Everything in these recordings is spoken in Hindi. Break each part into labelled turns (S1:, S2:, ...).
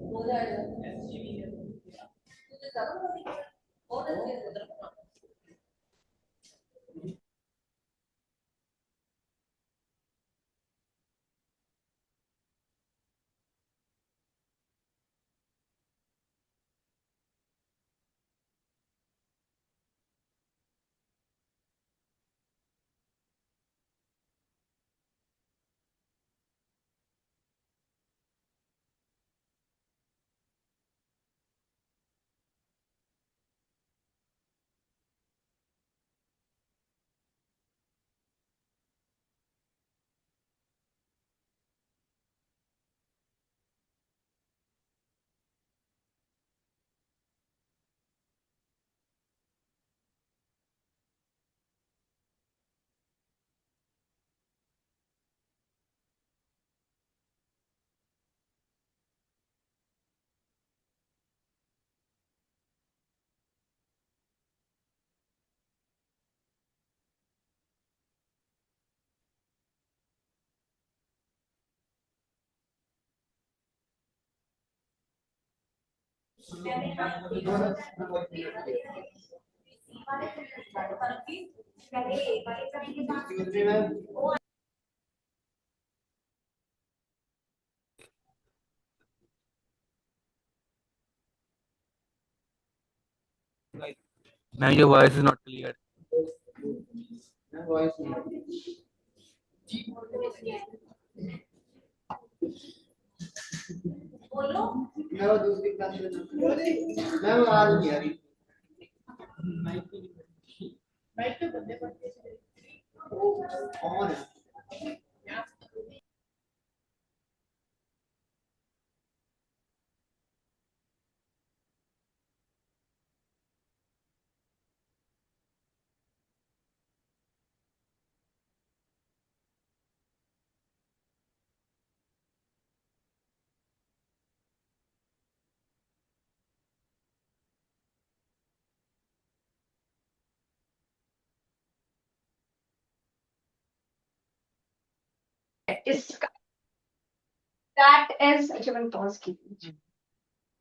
S1: हो जाएगा।
S2: Now your voice is not clear.
S1: बोलो। मैं दूसरी क्लास में मैं आवाज नहीं आ रही। माइक तो बंदे पड़ते ऑन है।
S3: इसका दैट इज, अच्छा मैंने पॉज की,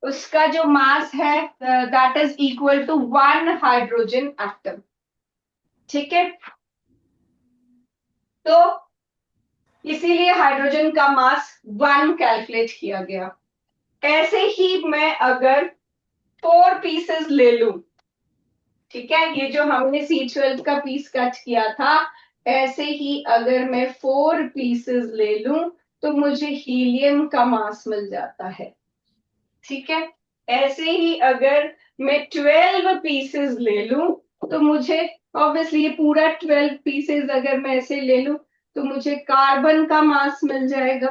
S3: उसका जो मास है that is equal to 1 hydrogen atom. ठीक है, तो इसीलिए हाइड्रोजन का मास 1 कैलकुलेट किया गया। ऐसे ही मैं अगर 4 पीसेस ले लूं, ठीक है, ये जो हमने C12 का पीस कट किया था, ऐसे ही अगर मैं 4 पीसेस ले लूं तो मुझे हीलियम का मास मिल जाता है। ठीक है, ऐसे ही अगर मैं 12 पीसेस ले लूं तो मुझे ऑब्वियसली ये पूरा 12 पीसेस अगर मैं ऐसे ले लूं तो मुझे कार्बन का मास मिल जाएगा,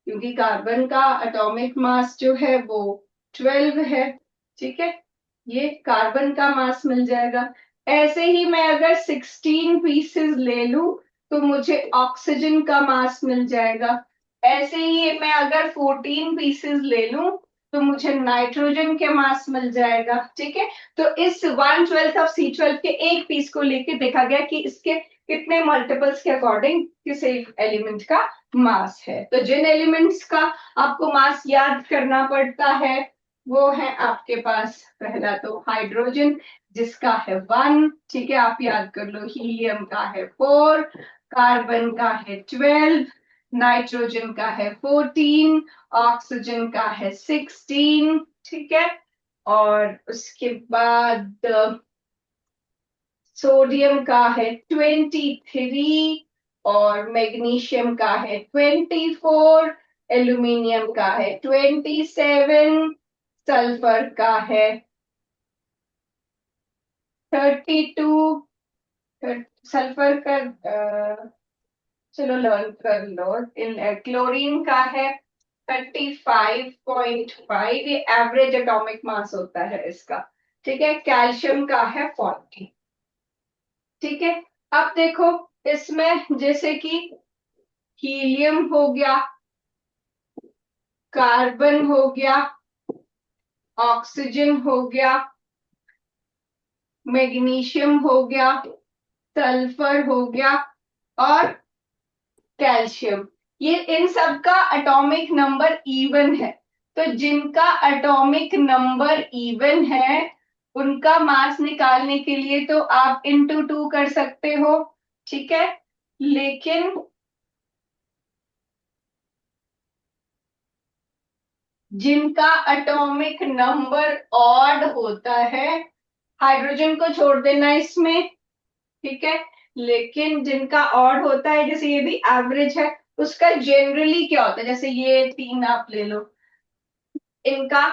S3: क्योंकि कार्बन का एटॉमिक मास जो है वो 12 है। ठीक है, ये कार्बन का मास मिल जाएगा। ऐसे ही मैं अगर 16 पीसेस ले लूं तो मुझे ऑक्सीजन का मास मिल जाएगा। ऐसे ही मैं अगर 14 पीसेस ले लूं तो मुझे नाइट्रोजन के मास मिल जाएगा। ठीक है, तो इस 1/12 ऑफ C12 के एक पीस को लेके देखा गया कि इसके कितने मल्टीपल्स के अकॉर्डिंग किस एलिमेंट का मास है। तो जिन एलिमेंट्स का आपको मास याद करना पड़ता है वो है आपके पास पहला तो हाइड्रोजन जिसका है 1, ठीक है, आप याद कर लो। हीलियम का है 4, कार्बन का है 12, नाइट्रोजन का है 14, ऑक्सीजन का है 16। ठीक है, और उसके बाद सोडियम का है 23 और मैग्नीशियम का है 24, एल्यूमिनियम का है 27, सल्फर का है 32, सल्फर का चलो लर्न कर लो। क्लोरीन का है 35.5, ये एवरेज एटॉमिक मास होता है इसका। ठीक है, कैल्शियम का है 40। ठीक है, अब देखो इसमें जैसे कि हीलियम हो गया, कार्बन हो गया, ऑक्सीजन हो गया, मैग्नीशियम हो गया, सल्फर हो गया और कैल्शियम, ये इन सब का एटॉमिक नंबर इवन है, तो जिनका एटॉमिक नंबर इवन है उनका मास निकालने के लिए तो आप इंटू टू कर सकते हो, ठीक है। लेकिन जिनका एटॉमिक नंबर ऑड होता है, हाइड्रोजन को छोड़ देना इसमें, ठीक है, लेकिन जिनका ऑड होता है, जैसे ये भी एवरेज है, उसका जनरली क्या होता है, जैसे ये तीन आप ले लो, इनका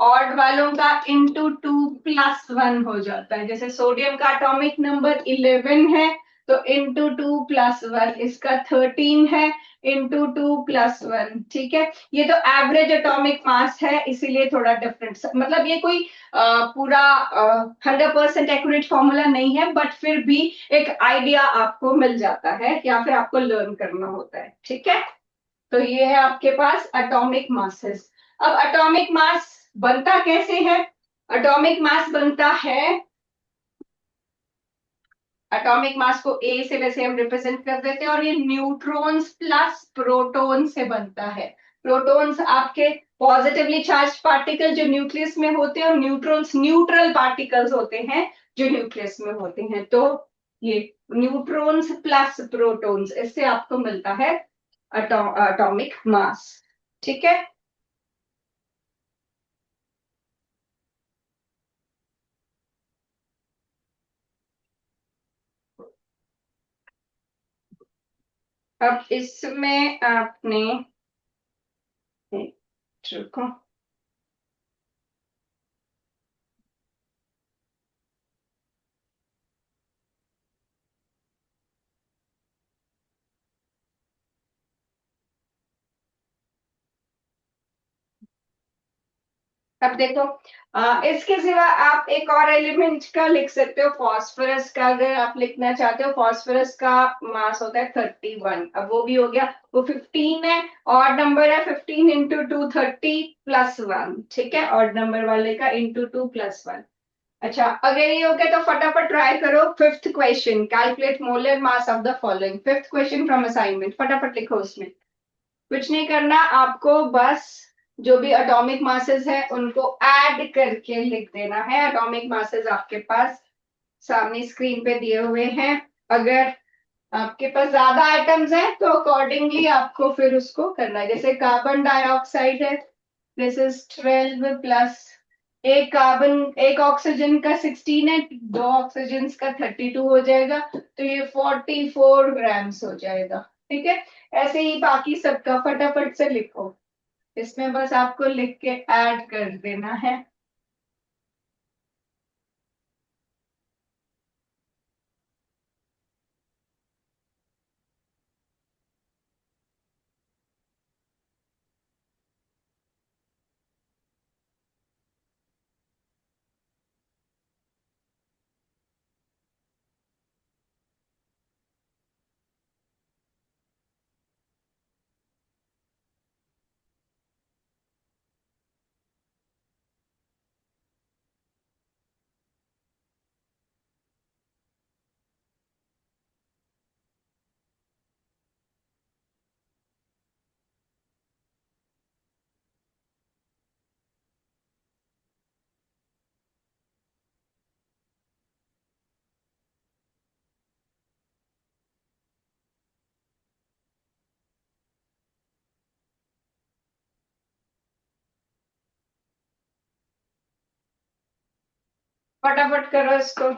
S3: ऑड वालों का इंटू टू प्लस वन हो जाता है। जैसे सोडियम का एटॉमिक नंबर 11 है, तो इंटू टू प्लस वन, इसका 13 है, इंटू टू प्लस वन, ठीक है। ये तो एवरेज एटॉमिक मास है, इसीलिए थोड़ा डिफरेंट, मतलब ये कोई पूरा 100% एक्यूरेट फॉर्मूला नहीं है, बट फिर भी एक आइडिया आपको मिल जाता है या फिर आपको लर्न करना होता है, ठीक है। तो ये है आपके पास एटॉमिक मासेस। अब एटॉमिक मास बनता कैसे है? एटॉमिक मास बनता है, एटॉमिक मास को ए से वैसे हम रिप्रेजेंट कर देते हैं, और ये न्यूट्रॉन्स प्लस प्रोटॉन से बनता है। प्रोटॉन्स आपके पॉजिटिवली चार्ज पार्टिकल जो न्यूक्लियस में होते हैं, और न्यूट्रॉन्स न्यूट्रल पार्टिकल्स होते हैं जो न्यूक्लियस में होते हैं। तो ये न्यूट्रॉन्स प्लस प्रोटॉन्स, इससे आपको मिलता है एटॉमिक मास, ठीक है। अब इसमें आपने रुको, अब देखो, इसके सिवा आप एक और एलिमेंट का लिख सकते हो, फास्फोरस का अगर आप लिखना चाहते हो। फास्फोरस का मास होता है 31, अब वो भी हो गया, वो 15 है, और नंबर है 15 इंटू टू 30 प्लस वन, ठीक है, और नंबर वाले का इंटू टू प्लस वन। अच्छा, अगर ये हो गया तो फटाफट ट्राई करो fifth question, calculate molar mass of the following, fifth question from assignment, फटाफट लिखो उसमें। कुछ नहीं करना आपको, बस जो भी एटॉमिक मासेस है उनको ऐड करके लिख देना है। एटॉमिक मासेस आपके पास सामने स्क्रीन पे दिए हुए हैं। अगर आपके पास ज्यादा आइटम्स हैं तो अकॉर्डिंगली आपको फिर उसको करना है। जैसे कार्बन डाइऑक्साइड है, दिस इज 12 प्लस, एक कार्बन एक ऑक्सीजन का 16 है, दो ऑक्सीजन का 32 हो जाएगा, तो ये 44 ग्राम्स हो जाएगा, ठीक है। ऐसे ही बाकी सबका फटाफट से लिखो, इसमें बस आपको लिख के ऐड कर देना है। फटाफट करो इसको।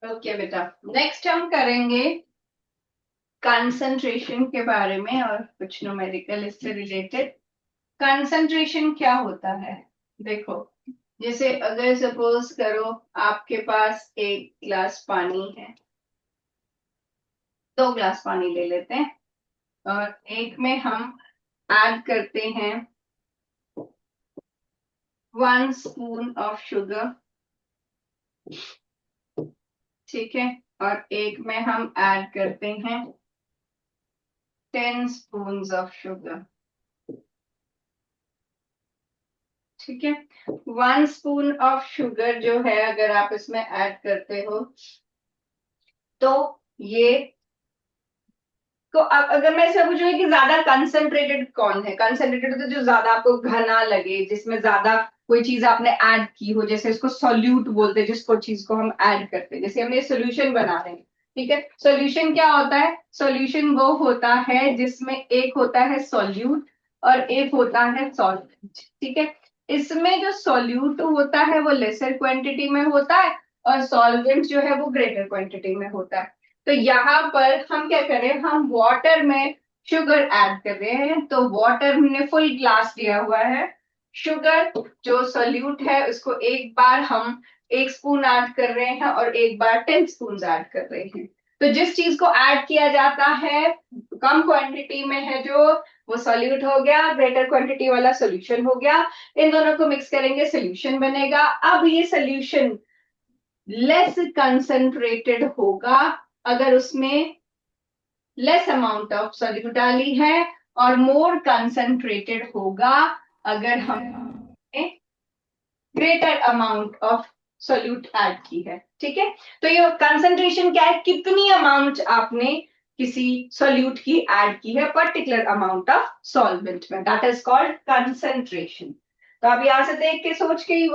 S3: ओके बेटा, नेक्स्ट हम करेंगे कंसंट्रेशन के बारे में और कुछ न्यूमेरिकल इससे रिलेटेड। कंसंट्रेशन क्या होता है? देखो, जैसे अगर सपोज करो आपके पास एक गिलास पानी है, 2 गिलास पानी ले लेते हैं और एक में हम ऐड करते हैं 1 स्पून ऑफ शुगर, ठीक है, और एक में हम ऐड करते हैं 10 स्पून ऑफ शुगर, ठीक है। 1 स्पून ऑफ शुगर जो है अगर आप इसमें ऐड करते हो तो ये तो अब अगर मैं इसे पूछूंगी कि ज्यादा कंसंट्रेटेड कौन है, कंसंट्रेटेड तो जो ज्यादा आपको घना लगे, जिसमें ज्यादा कोई चीज आपने ऐड की हो, जैसे इसको सॉल्यूट बोलते हैं, जिसको चीज को हम ऐड करते हैं, जैसे हम ये सोल्यूशन बना रहे हैं, ठीक है। सोल्यूशन क्या होता है? सोल्यूशन वो होता है जिसमें एक होता है सॉल्यूट और एक होता है सॉल्वेंट, ठीक है। इसमें जो सॉल्यूट होता है वो लेसर क्वांटिटी में होता है और सॉल्वेंट जो है वो ग्रेटर क्वांटिटी में होता है। तो यहाँ पर हम क्या करें, हम वाटर में शुगर ऐड कर रहे हैं, तो वाटर हमने फुल ग्लास लिया हुआ है, शुगर जो सोल्यूट है उसको एक बार हम 1 स्पून ऐड कर रहे हैं और एक बार 10 स्पून ऐड कर रहे हैं। तो जिस चीज को ऐड किया जाता है कम क्वांटिटी में है जो, वो सोल्यूट हो गया, ग्रेटर क्वांटिटी वाला सोल्यूशन हो गया, इन दोनों को मिक्स करेंगे सोल्यूशन बनेगा। अब ये सोल्यूशन लेस कंसंट्रेटेड होगा अगर उसमें लेस अमाउंट ऑफ सॉल्यूट डाली है और मोर कंसंट्रेटेड होगा अगर हमने greater amount of solute add की है, ठीक है। तो ये कंसंट्रेशन क्या है, कितनी अमाउंट आपने किसी सॉल्यूट की ऐड की है पर्टिकुलर अमाउंट ऑफ सॉल्वेंट में, दैट इज कॉल्ड कंसंट्रेशन। तो आप यहां से देख के सोच के ही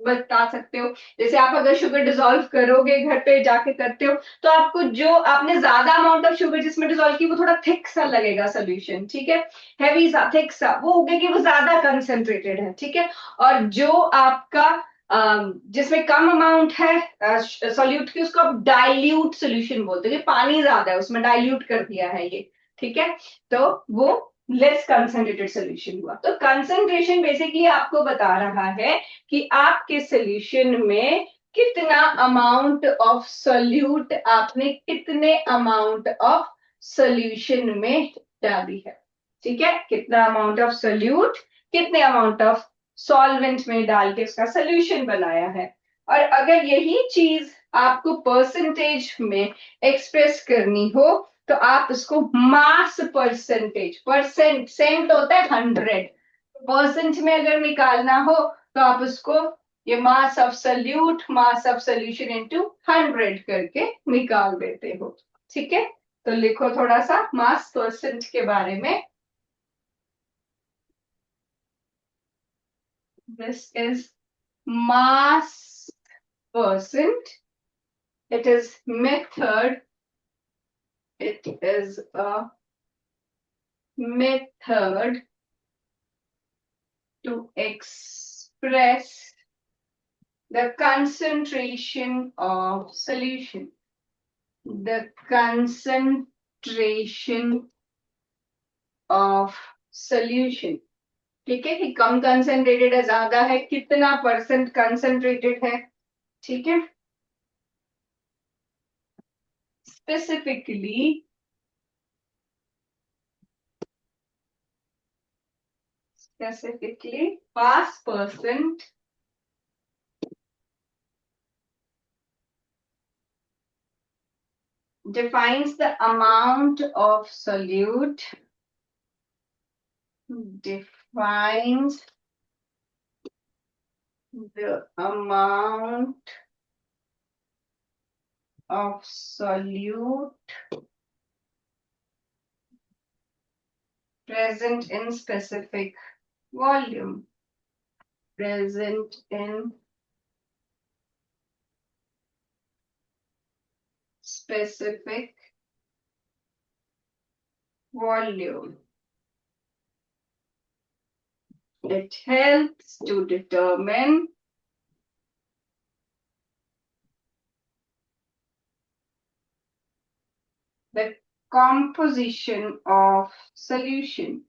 S3: बता सकते हो। जैसे आप अगर शुगर डिसॉल्व करोगे, घर पे जाके करते हो, तो आपको जो आपने ज्यादा अमाउंट ऑफ शुगर जिसमें डिसॉल्व की वो थोड़ा थिक सा लगेगा सोल्यूशन, ठीक है, हैवी सा, थिक सा, वो हो गया कि वो ज्यादा कंसंट्रेटेड है, ठीक है। और जो आपका जिसमें कम अमाउंट है सॉल्यूट की, उसको आप डाइल्यूट सोल्यूशन बोलते हैं, पानी ज्यादा है उसमें, डाइल्यूट कर दिया है ये, ठीक है, तो वो लेस कंसंट्रेटेड सोल्यूशन हुआ। तो कंसंट्रेशन बेसिकली आपको बता रहा है कि आपके सोल्यूशन में कितना अमाउंट ऑफ सोल्यूट आपने कितने अमाउंट ऑफ सोल्यूशन में डाली है, ठीक है, कितना अमाउंट ऑफ सोल्यूट कितने अमाउंट ऑफ सॉल्वेंट में डाल के उसका सोल्यूशन बनाया है। और अगर यही चीज आपको परसेंटेज में एक्सप्रेस करनी हो तो आप उसको मास परसेंटेज, परसेंट सेंट होता है 100, परसेंट में अगर निकालना हो तो आप उसको ये mass of solute, mass of solution into 100 करके निकाल देते हो, ठीक है। तो लिखो थोड़ा सा मास परसेंट के बारे में। This is mass percent. It is method. It is a method to express the concentration of solution. The concentration of solution. ठीक है, कि कम कंसंट्रेटेड है, ज्यादा है, कितना परसेंट कंसंट्रेटेड है, ठीक है। Specifically mass percent defines the amount of solute, defines the amount of solute present in specific volume, present in specific volume. It helps to determine the composition of solution.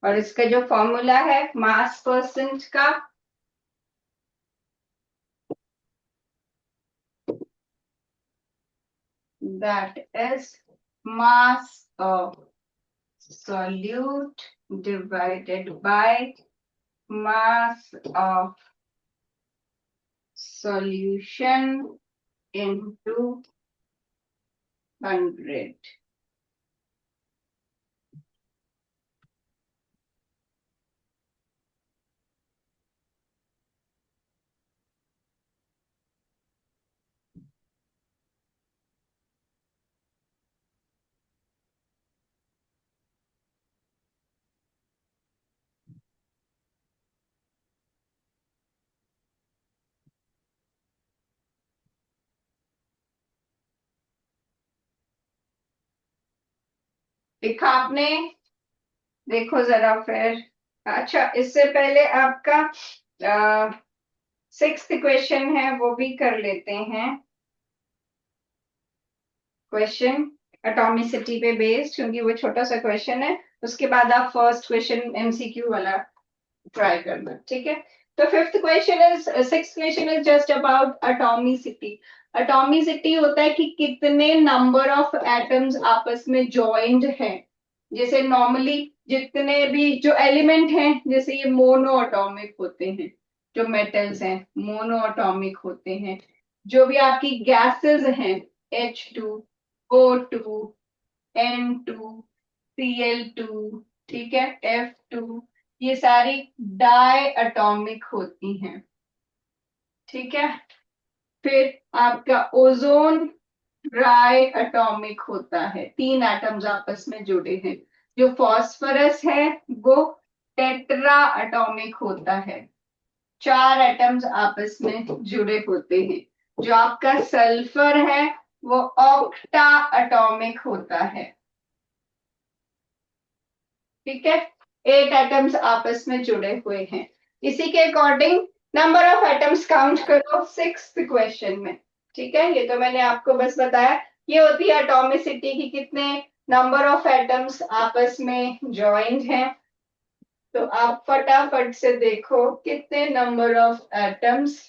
S3: और इसका जो फॉर्मूला है मास परसेंट का, that is mass of solute divided by mass of solution into 100. लिखा आपने? देखो जरा फिर। अच्छा, इससे पहले आपका 6th क्वेश्चन है, वो भी कर लेते हैं। क्वेश्चन एटॉमिसिटी पे बेस्ड, क्योंकि वो छोटा सा क्वेश्चन है। उसके बाद आप फर्स्ट क्वेश्चन एमसीक्यू वाला ट्राई करना, ठीक है? तो 6th question is just about atomicity. Atomicity होता है कि कितने नंबर ऑफ एटम्स आपस में ज्वाइंट हैं। जैसे नॉर्मली जितने भी जो एलिमेंट हैं, जैसे ये मोनो एटॉमिक होते हैं, जो मेटल्स हैं मोनो एटॉमिक होते हैं। जो भी आपकी गैसेस हैं, H2, O2, N2, Cl2, ठीक है, F2, ये सारी डाई एटॉमिक होती हैं, ठीक है? फिर आपका ओजोन ट्राई एटॉमिक होता है, 3 एटम्स आपस में जुड़े हैं। जो फॉस्फोरस है वो टेट्रा एटॉमिक होता है, 4 एटम्स आपस में जुड़े होते हैं। जो आपका सल्फर है वो ऑक्टा एटॉमिक होता है, ठीक है? 8 एटम्स आपस में जुड़े हुए हैं। इसी के according number of atoms count करो 6th क्वेश्चन में, ठीक है? ये तो मैंने आपको बस बताया। ये होती है एटॉमिसिटी की कितने नंबर ऑफ एटम्स आपस में ज्वाइंट हैं। तो आप फटाफट से देखो कितने नंबर ऑफ एटम्स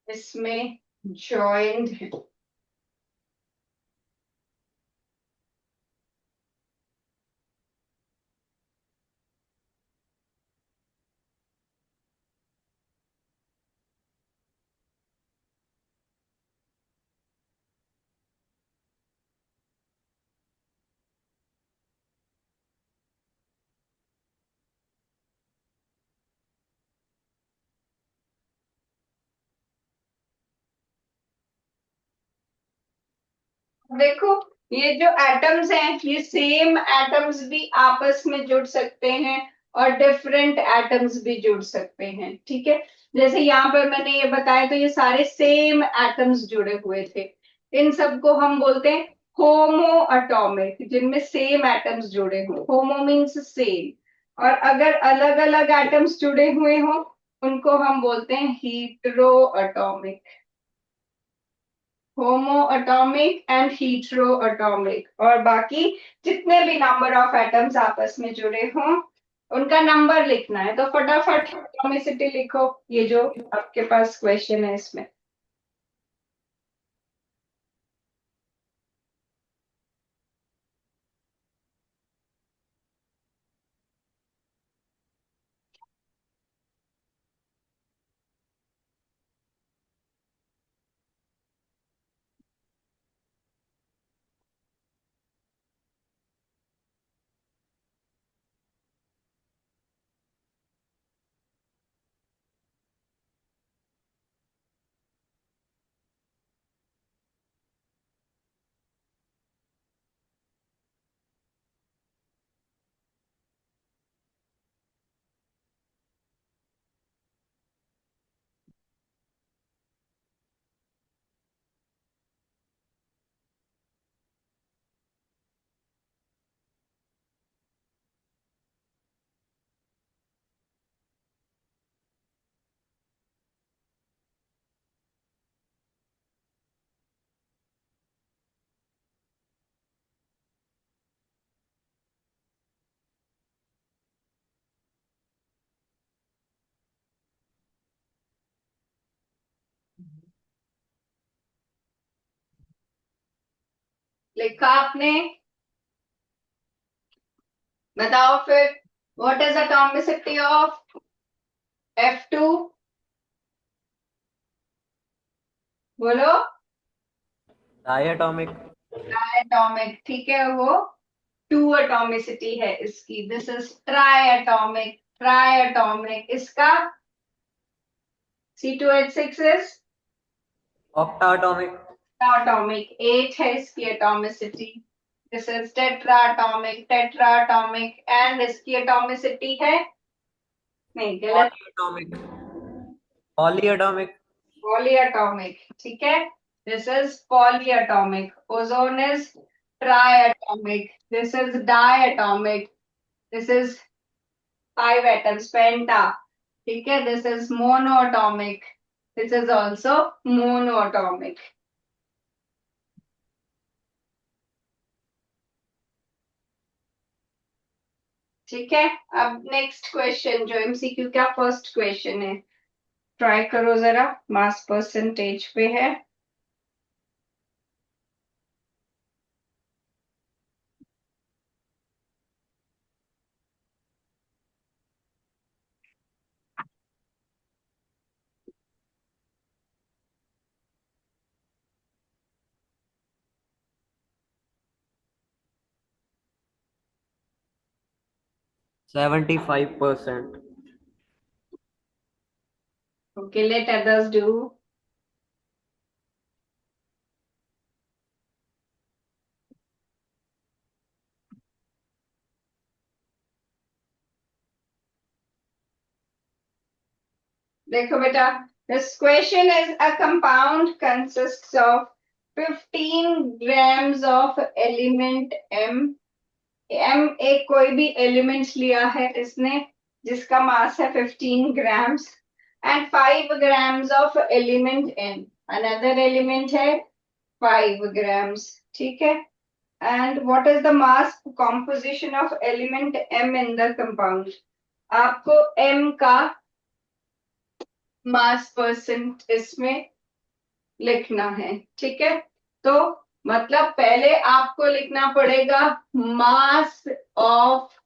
S3: इसमें ज्वाइंट हैं। देखो, ये जो एटम्स हैं ये सेम एटम्स भी आपस में जुड़ सकते हैं और डिफरेंट एटम्स भी जुड़ सकते हैं, ठीक है? जैसे यहाँ पर मैंने ये बताया, तो ये सारे सेम एटम्स जुड़े हुए थे। इन सबको हम बोलते हैं होमो एटॉमिक, जिनमें सेम एटम्स जुड़े हों। होमो मीन्स सेम। और अगर अलग अलग एटम्स जुड़े हुए हों उनको हम बोलते हैं hetero atomic. Homo atomic and hetero atomic. और बाकी जितने भी नंबर ऑफ एटम्स आपस में जुड़े हों उनका नंबर लिखना है। तो फटाफट एटॉमिसिटी लिखो, ये जो आपके पास क्वेश्चन है इसमें। लिखा आपने? बताओ फिर, what is atomicity of F2? बोलो।
S2: डायटोमिक।
S3: डायटोमिक, ठीक है, वो टू एटॉमिसिटी है इसकी। This is triatomic. ट्राइएटॉमिक इसका C2H6 इज
S2: ऑक्टाटोमिक।
S3: एटॉमिक, 8 है इसकी atomicity. This is tetratomic. Tetratomic and इसकी एटॉमिसिटी है, नहीं गलत,
S2: पॉलीएटोमिक। पॉलीएटोमिक।
S3: पॉलीएटॉमिक, ठीक है। This is polyatomic. Ozone is triatomic. This is diatomic. This is 5 atoms, penta, ठीक है। दिस इज मोनोatomic। दिस इज ऑल्सो मोनोatomic। ठीक है। अब नेक्स्ट क्वेश्चन जो एमसीक्यू का फर्स्ट क्वेश्चन है, ट्राई करो जरा, मास परसेंटेज पे है।
S2: Seventy 75%।
S3: Okay, let others do. देखो बेटा, this question is a compound consists of 15 grams of element M. M एक कोई भी एलिमेंट लिया है इसने जिसका मास है 15 grams and 5 grams of element N. Another element है 5 grams, ठीक है। And what is the mass composition of element M in the compound? आपको M का मास परसेंट इसमें लिखना है, ठीक है। तो मतलब पहले आपको लिखना पड़ेगा मास ऑफ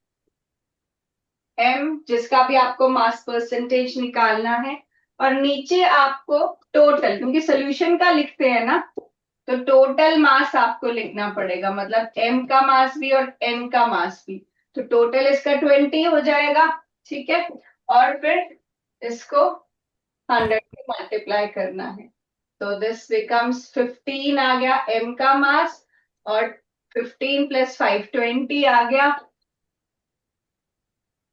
S3: M, जिसका भी आपको मास परसेंटेज निकालना है, और नीचे आपको टोटल, क्योंकि सोल्यूशन का लिखते हैं ना, तो टोटल मास आपको लिखना पड़ेगा, मतलब M का मास भी और N का मास भी। तो टोटल इसका 20 हो जाएगा, ठीक है। और फिर इसको 100 से मल्टीप्लाई करना है, तो दिस बिकम्स 15 आ गया M का मास, और 15 + 5 20 आ गया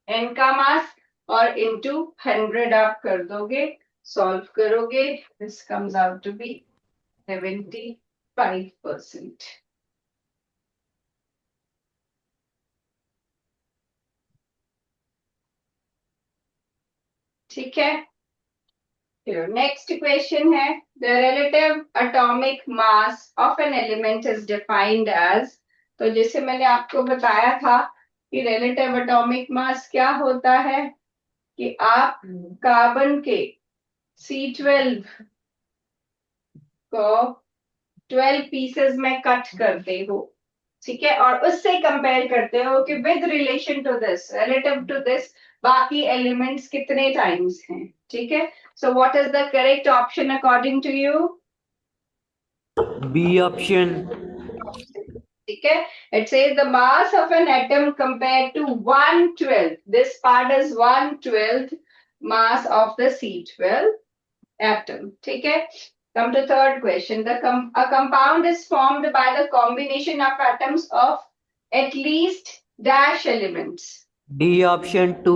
S3: N का मास, और इंटू 100 आप कर दोगे, सॉल्व करोगे, this comes out to be 75%। ठीक है। नेक्स्ट क्वेश्चन है, the relative atomic mass of an element is defined as. तो जैसे मैंने आपको बताया था कि रिलेटिव एटॉमिक मास क्या होता है, कि आप कार्बन के C12 को 12 पीसेस में कट करते हो, ठीक है, और उससे कंपेयर करते हो कि with relation to this, relative to this, बाकी एलिमेंट्स कितने टाइम्स हैं, ठीक है। So what is the correct option according to you?
S2: B option.
S3: ठीक है। It says the mass of an atom compare to 1/12, this part is 1/12 mass of the C12 atom, ठीक है। Come to third question. A compound is formed by the combination of atoms of at least dash elements.
S2: D option 2।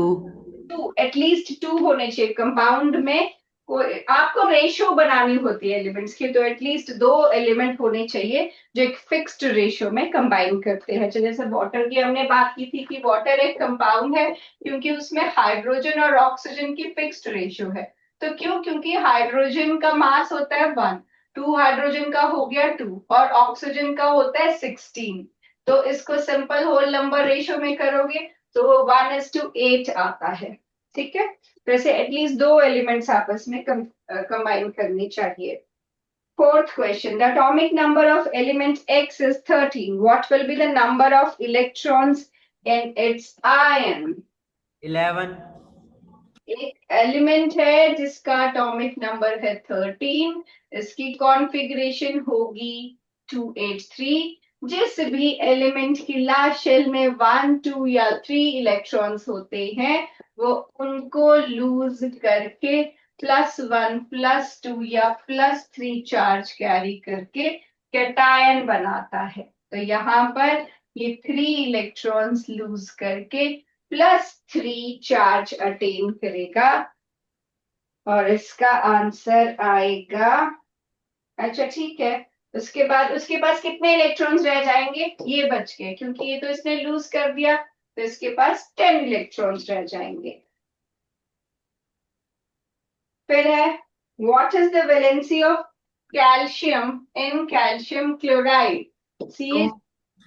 S3: Two, at least two होने चाहिए कंपाउंड में। कोई आपको रेशियो बनानी होती है एलिमेंट्स की, तो एटलीस्ट 2 एलिमेंट होने चाहिए जो एक फिक्स्ड रेशियो में कंबाइन करते हैं। जैसे वाटर की हमने बात की थी कि वाटर एक कंपाउंड है क्योंकि उसमें हाइड्रोजन और ऑक्सीजन की फिक्स्ड रेशियो है। तो क्यों? क्योंकि हाइड्रोजन का मास होता है 1, 2 हाइड्रोजन का हो गया 2, और ऑक्सीजन का होता है 16। तो इसको सिंपल होल नंबर रेशियो में करोगे तो वो 1:8 आता है, ठीक है। तो ऐसे एटलीस्ट 2 एलिमेंट्स आपस में कंबाइन करनी चाहिए। Fourth question. The atomic number of element X is 13. What will be the number of electrons in its ion?
S2: 11.
S3: एक एलिमेंट है जिसका एटॉमिक नंबर है 13. इसकी कॉन्फ़िगरेशन होगी 283. जिस भी एलिमेंट की लास्ट शेल में 1, 2 या 3 इलेक्ट्रॉन्स होते हैं वो उनको लूज करके +1, +2 या +3 चार्ज कैरी करके कैटायन बनाता है. तो यहाँ पर ये 3 इलेक्ट्रॉन्स लूज करके +3 चार्ज अटेन करेगा और इसका आंसर आएगा. अच्छा ठीक है. उसके बाद उसके पास कितने इलेक्ट्रॉन्स रह जाएंगे? ये बच गए क्योंकि ये तो इसने लूज कर दिया, तो इसके पास 10 इलेक्ट्रॉन्स रह जाएंगे. फिर है what is the valency of calcium in calcium chloride? C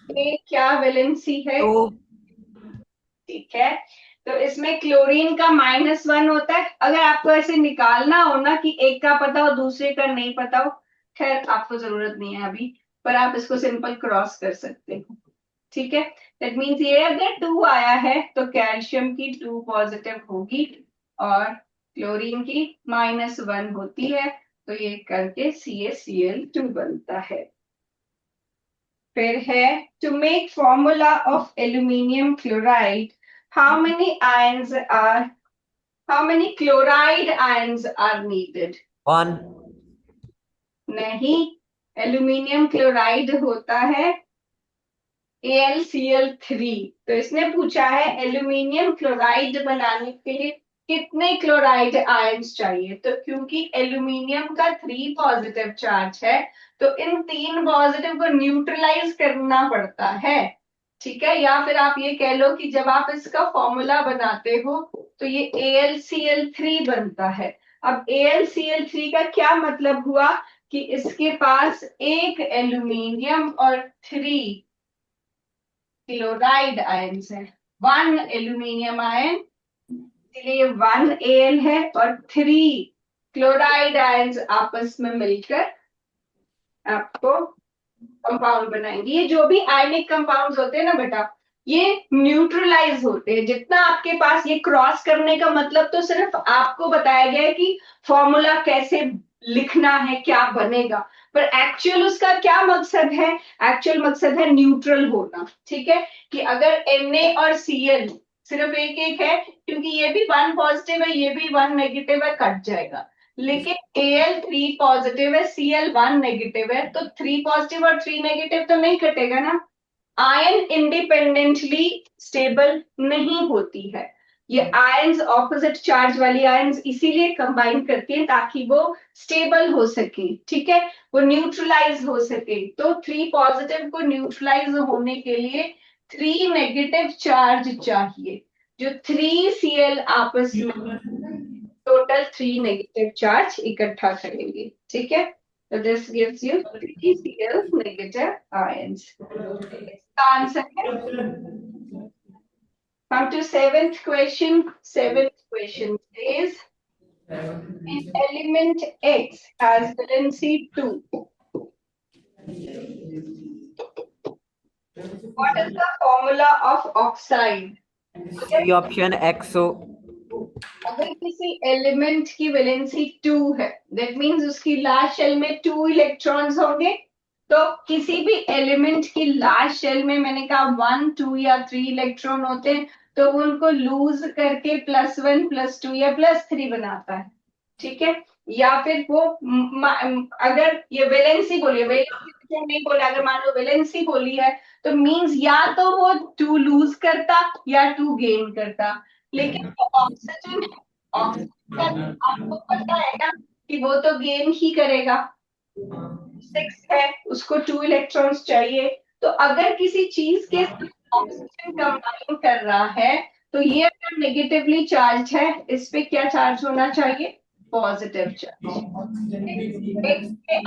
S3: में क्या वैलेंसी है? ठीक है. तो इसमें क्लोरीन का -1 होता है. अगर आपको ऐसे निकालना हो ना कि एक का पता हो दूसरे का नहीं पता हो, खैर आपको जरूरत नहीं है अभी, पर आप इसको सिंपल क्रॉस कर सकते हो. ठीक है. दैट मीन्स ये अगर 2 आया है तो कैल्शियम की 2 पॉजिटिव होगी और क्लोरीन की -1 होती है, तो ये करके CaCl2 बनता है. फिर है to make formula of aluminium chloride how many chloride ions are needed?
S2: 1.
S3: नहीं, एल्यूमिनियम क्लोराइड होता है AlCl3. तो इसने पूछा है एल्यूमिनियम क्लोराइड बनाने के लिए कितने क्लोराइड आयंस चाहिए. तो क्योंकि एल्यूमिनियम का 3 पॉजिटिव चार्ज है तो इन 3 पॉजिटिव को न्यूट्रलाइज करना पड़ता है. ठीक है. या फिर आप ये कह लो कि जब आप इसका फॉर्मूला बनाते हो तो ये AlCl3 बनता है. अब AlCl3 का क्या मतलब हुआ कि इसके पास एक एल्यूमिनियम और 3 क्लोराइड आयंस है. 1 एल्यूमिनियम आयन, इसलिए 1 Al है और 3 क्लोराइड आयंस आपस में मिलकर आपको कंपाउंड बनाएंगे. ये जो भी आयनिक कंपाउंड्स होते हैं ना बेटा, ये न्यूट्रलाइज होते हैं. जितना आपके पास ये क्रॉस करने का मतलब तो सिर्फ आपको बताया गया है कि फॉर्मूला कैसे लिखना है, क्या बनेगा, पर एक्चुअल उसका क्या मकसद है? एक्चुअल मकसद है न्यूट्रल होना. ठीक है. कि अगर Na और Cl सिर्फ एक एक है, क्योंकि ये भी 1 पॉजिटिव है ये भी 1 नेगेटिव है, कट जाएगा. लेकिन Al3 पॉजिटिव है Cl1 नेगेटिव है, तो 3 पॉजिटिव और 3 नेगेटिव तो नहीं कटेगा ना. आयन इंडिपेंडेंटली स्टेबल नहीं होती है. ये आयंस ऑपोजिट चार्ज वाली आयंस इसीलिए कंबाइन करती हैं ताकि वो स्टेबल हो सके. ठीक है. वो न्यूट्रलाइज हो सके. तो 3 पॉजिटिव को न्यूट्रलाइज होने के लिए 3 नेगेटिव चार्ज चाहिए, जो 3Cl आपस में टोटल 3 नेगेटिव चार्ज इकट्ठा करेंगे. ठीक है. तो this gives you 3Cl negative ions. इसका आंसर है. Come to 7th question. 7th question is an element X has valency 2. What is the formula of oxide?
S2: C option XO.
S3: अगर किसी एलिमेंट की वैलेंसी 2 है, दैट मींस उसकी लास्ट शेल में 2 इलेक्ट्रॉन्स होंगे. तो किसी भी एलिमेंट की लास्ट शेल में मैंने कहा 1, 2 या 3 इलेक्ट्रॉन होते हैं, तो उनको लूज करके +1, +2 या +3 बनाता है. ठीक है. या फिर वो अगर ये वैलेंसी बोलिए, वैलेंसी नहीं बोला, अगर मान लो वैलेंसी बोली है तो मींस या तो वो 2 लूज करता या 2 गेन करता. लेकिन ऑक्सीजन आपको पता है ना कि वो तो गेन ही करेगा. 6 है, उसको 2 इलेक्ट्रॉन्स चाहिए. तो अगर किसी चीज के ऑक्सीजन कंबाइन कर रहा है तो ये अगर नेगेटिवली चार्ज है, इस पे क्या चार्ज होना चाहिए? Positive charge.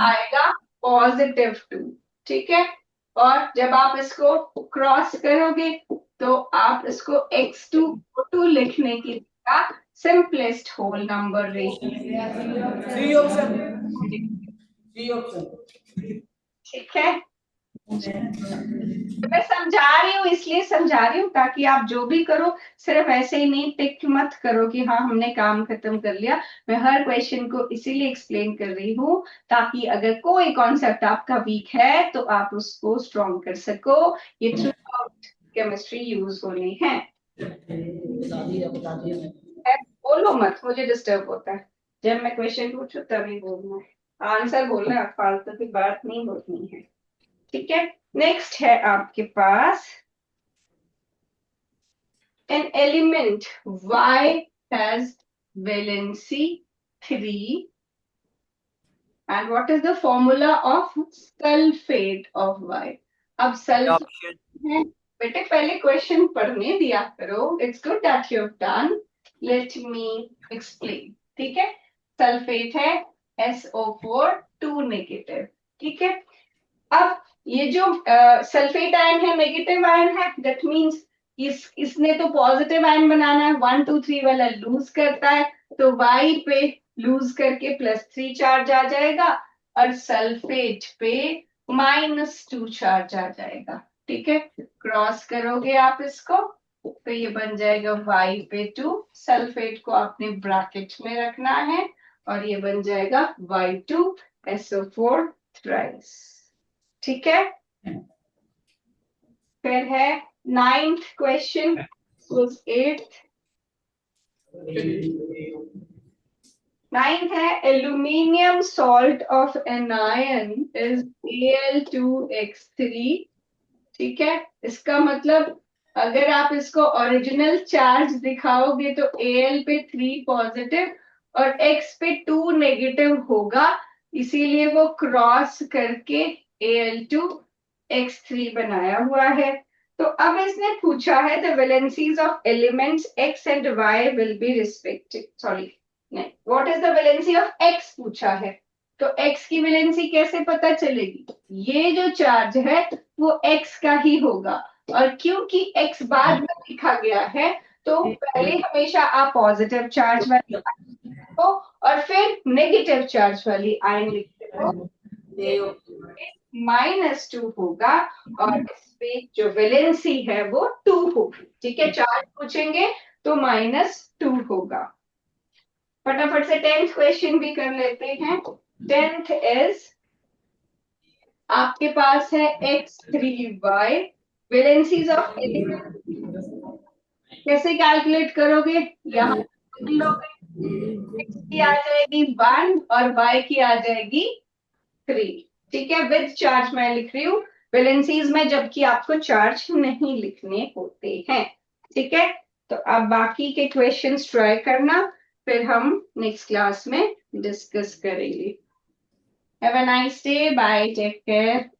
S3: आएगा +2. ठीक है. और जब आप इसको क्रॉस करोगे तो आप इसको X2O2 लिखने की simplest whole number ratio
S1: D option.
S3: ठीक है, मैं समझा रही हूँ इसलिए समझा रही हूँ ताकि आप जो भी करो सिर्फ ऐसे ही नहीं टिक मत करो कि हाँ हमने काम खत्म कर लिया। मैं हर क्वेश्चन को इसीलिए एक्सप्लेन कर रही हूँ ताकि अगर कोई कॉन्सेप्ट आपका वीक है तो आप उसको स्ट्रॉन्ग कर सको। ये थ्रू आउट केमिस्ट्री यूज होने हैं। बोलो मत, मुझे डिस्टर्ब होता है जब मैं क्वेश्चन पूछू तभी बोलना है, आंसर बोलना है, फालतू की बात नहीं बोलनी है। ठीक है, नेक्स्ट है आपके पास an element Y has valency 3 and what is the formula of sulfate of Y? अब सल्फेट
S2: option
S3: है बेटे, पहले क्वेश्चन पढ़ने दिया करो। It's good that you have done, let me explain. ठीक है, सल्फेट है SO4 2 नेगेटिव। ठीक है, अब ये जो सल्फेट आयन है नेगेटिव आयन है, दैट मींस इसने तो पॉजिटिव आयन बनाना है, 1 2 3 वाला लूज करता है तो Y पे लूज करके +3 चार्ज आ जाएगा और सल्फेट पे -2 चार्ज आ जाएगा। ठीक है, क्रॉस करोगे आप इसको तो ये बन जाएगा Y पे 2, सल्फेट को आपने ब्रैकेट में रखना है और ये बन जाएगा Y2SO4 थ्राइस। ठीक है, फिर है 9th क्वेश्चन, 8th 9th है aluminium salt of anion is Al2x3। ठीक है, इसका मतलब अगर आप इसको ओरिजिनल चार्ज दिखाओगे तो Al पे 3 पॉजिटिव और X पे 2 नेगेटिव होगा, इसीलिए वो क्रॉस करके Al2x3 बनाया हुआ है। तो अब इसने पूछा है the valencies of elements X and Y will be respective, sorry नहीं, what is the valency of X पूछा है। तो X की वैलेंसी कैसे पता चलेगी? ये जो चार्ज है वो X का ही होगा और क्योंकि X बाद में लिखा गया है तो पहले हमेशा आप पॉजिटिव चार्ज वाली हो और फिर नेगेटिव चार्ज वाली आयन लिखते हो, -2 होगा और इस पे जो वैलेंसी है वो 2 होगी। ठीक है, चार्ज पूछेंगे तो -2 होगा। फटाफट से 10th क्वेश्चन भी कर लेते हैं। 10th इज आपके पास है X3Y, वैलेंसीज ऑफ एलिमेंट कैसे कैलकुलेट करोगे? यहाँ लोगे, X की आ जाएगी 1 और Y की आ जाएगी 3। ठीक है, विद चार्ज मैं लिख रही हूँ वैलेंसीज में, जबकि आपको चार्ज नहीं लिखने होते हैं। ठीक है, तो अब बाकी के क्वेश्चंस ट्राई करना, फिर हम नेक्स्ट क्लास में डिस्कस करेंगे। Have a nice day, bye, take care.